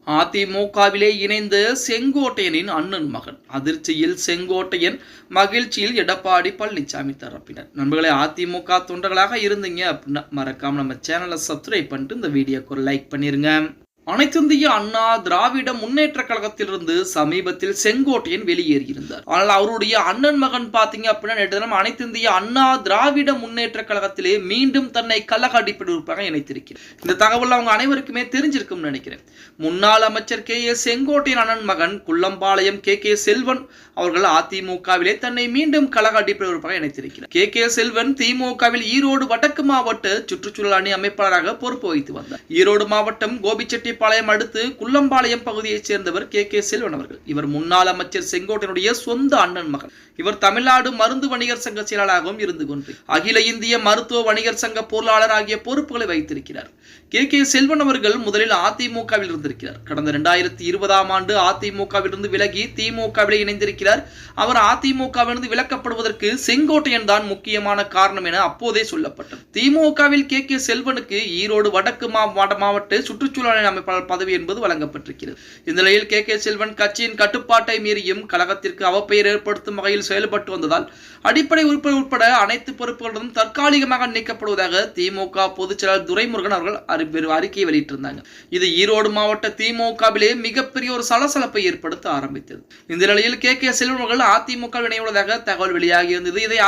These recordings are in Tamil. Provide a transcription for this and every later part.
அதிமுகவிலே இணைந்த செங்கோட்டையனின் அண்ணன் மகன் அதிர்ச்சியில் செங்கோட்டையன், மகிழ்ச்சியில் எடப்பாடி பழனிசாமி தரப்பினர். நண்பர்களே, அதிமுக தொண்டர்களாக இருந்தீங்க அப்படின்னா மறக்காம நம்ம சேனலை சப்ஸ்கிரைப் பண்ணிட்டு இந்த வீடியோக்கு ஒரு லைக் பண்ணிருங்க. அனைத்திந்திய அண்ணா திராவிட முன்னேற்ற கழகத்திலிருந்து சமீபத்தில் செங்கோட்டையன் வெளியேறியிருந்தார். ஆனால் அவருடைய அண்ணன் மகன் பாத்தீங்க அப்படின்னா நேற்று தினம் அனைத்திந்திய அண்ணா திராவிட முன்னேற்ற கழகத்திலே மீண்டும் தன்னை கழக அடிப்படை உறுப்பாக இணைத்திருக்கிறார். இந்த தகவல் அவங்க அனைவருக்குமே தெரிஞ்சிருக்கும் நினைக்கிறேன். முன்னாள் அமைச்சர் கே.ஏ. செங்கோட்டையன் அண்ணன் மகன் குள்ளம்பாளையம் கே. செல்வன் அவர்கள் அதிமுகவிலே தன்னை மீண்டும் கழக அடிப்படை உறுப்பாக இணைத்திருக்கிறார். கே. செல்வன் திமுகவில் ஈரோடு வடக்கு மாவட்ட சுற்றுச்சூழல் அணி அமைப்பாளராக பொறுப்பு வகித்து வந்தார். ஈரோடு மாவட்டம் கோபிச்செட்டிப்பாளையம் அடுத்து குள்ளம்பாளையம் பகுதியைச் சேர்ந்தவர் கே. செல்வன் அவர்கள். இவர் முன்னாள் அமைச்சர் செங்கோட்டையனுடைய சொந்த அண்ணன் மகன். இவர் தமிழ்நாடு மருந்து வணிகர் சங்க செயலாளராகவும் இருந்து கொண்டு அகில இந்திய மருத்துவ வணிகர் சங்க பொருளாளர் ஆகிய பொறுப்புகளை வைத்திருக்கிறார். கே. செல்வன் அவர்கள் முதலில் அதிமுகவில் இருந்திருக்கிறார். கடந்த 2020ஆம் ஆண்டு அதிமுகவிலிருந்து விலகி திமுகவில் இணைந்திருக்கிறார். அவர் அதிமுகவிலிருந்து விலக்கப்படுவதற்கு செங்கோட்டையன் தான் முக்கியமான காரணம் என அப்போதே சொல்லப்பட்டது. திமுகவில் கே. செல்வனுக்கு ஈரோடு வடக்கு மாவட்ட சுற்றுச்சூழல் அமைப்பாளர் பதவி என்பது வழங்கப்பட்டிருக்கிறது. இந்த நிலையில் கே. செல்வன் கட்சியின் கட்டுப்பாட்டை மீறியும் கழகத்திற்கு அவப்பெயர் ஏற்படுத்தும் வகையில் செயல்பட்டு வந்ததால் அடிப்படை உறுப்பினர் உட்பட அனைத்து பொறுப்புகளும் தற்காலிகமாக நீக்கப்படுவதாக திமுக பொதுச் செயலாளர் துரைமுருகன் அவர்கள் அறிக்கையை வெளியிட்டிருந்தாங்க. இது ஈரோடு மாவட்ட திமுகவிலே மிகப்பெரிய ஒரு சலசலப்பை ஏற்படுத்த ஆரம்பித்தது. இந்த நிலையில் கே. செல்வன் அவர்கள் அதிமுக இணைவதாக தகவல் வெளியாகி இருந்தது. இதை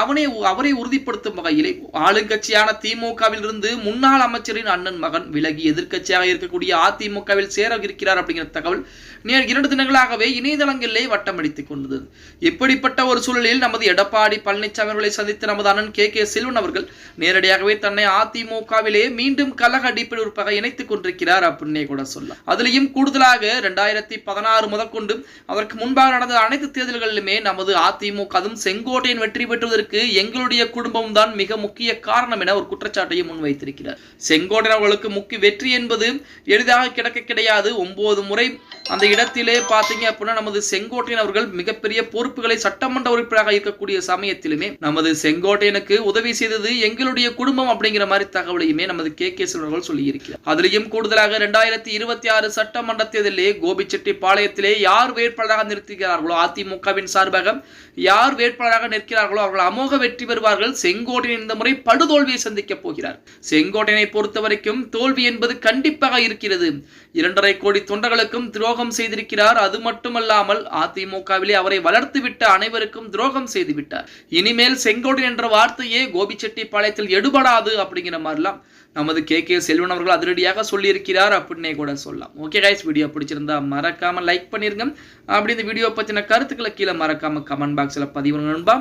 அவரை உறுதிப்படுத்தும் வகையிலே ஆளுங்கட்சியான திமுகவில் இருந்து முன்னாள் அமைச்சரின் அண்ணன் மகன் விலகி எதிர்க்கட்சியாக இருக்கக்கூடிய அதிமுகவில் சேர இருக்கிறார் அப்படிங்கிற தகவல் 2 தினங்களாகவே இணையதளங்களிலே வட்டமடித்துக் கொண்டது. இப்படிப்பட்ட ஒரு சூழலில் நமது எடப்பாடி பழனிசாமி அவர்களை சந்தித்த நமது அண்ணன் கே. செல்வன் அவர்கள் நேரடியாகவே தன்னை அதிமுகவிலே மீண்டும் கழக அடிப்படை உறுப்பாக இணைத்துக் கொண்டிருக்கிறார் அப்படின்னே கூட சொல்லலாம். அதிலையும் கூடுதலாக 2016 முதல் கொண்டு அதற்கு முன்பாக நடந்த அனைத்து தேர்தல்களிலுமே நமது அதிமுக அதுவும் செங்கோட்டையன் வெற்றி பெற்றுவதற்கு எங்களுடைய குடும்பம் தான் மிக முக்கிய காரணம் என ஒரு குற்றச்சாட்டையும் முன்வைத்திருக்கிறார். செங்கோட்டையன் அவர்களுக்கு முக்கிய வெற்றி என்பது எளிதாக கிடையாது. 9 முறை அந்த இடத்திலே பாத்தீங்க அப்படின்னா நமது செங்கோட்டையன் அவர்கள் மிகப்பெரிய பொறுப்புகளை சட்டமன்ற உறுப்பினராக இருக்கக்கூடிய சமயத்திலுமே நமது செங்கோட்டையனுக்கு உதவி செய்தது எங்களுடைய குடும்பம் அப்படிங்கிற மாதிரி தகவலையுமே நமது கே. செல்வன் அவர்கள் சொல்லி இருக்கிறார். அதிலையும் கூடுதலாக 2026 சட்டமன்ற தேர்தலிலே கோபிச்செட்டிப்பாளையத்திலே யார் வேட்பாளராக நிறுத்துகிறார்களோ அதிமுகவின் சார்பாக யார் வேட்பாளராக நிற்கிறார்களோ அவர்கள் அமோக வெற்றி பெறுவார்கள். செங்கோட்டையன் இந்த முறை படுதோல்வியை சந்திக்க போகிறார். செங்கோட்டையனை பொறுத்த வரைக்கும் தோல்வி என்பது கண்டிப்பாக இருக்கிறது. 2.5 கோடி தொண்டர்களுக்கும் துரோகம் செய்திருக்கிறார். அது மட்டுமல்லாமல் அதிமுகவிலே அவரை வளர்த்துவிட்ட அனைவருக்கும் துரோகம் செய்து விட்டார். இனிமேல் செங்கோட்டையன் என்ற வார்த்தையே கோபிச்செட்டிப்பாளையத்தில் எடுபடாது அப்படிங்கிற மாதிரிலாம் நமது கே. செல்வன் அவர்கள் அதிரடியாக சொல்லியிருக்கிறார் அப்படின்னே கூட சொல்லலாம். ஓகே கைஸ், வீடியோ பிடிச்சிருந்தா மறக்காம லைக் பண்ணிருங்க. அப்படி இந்த வீடியோ பத்தின கருத்துக்களை கீழே மறக்காம கமெண்ட் பாக்ஸ்ல பதிவு நண்பா.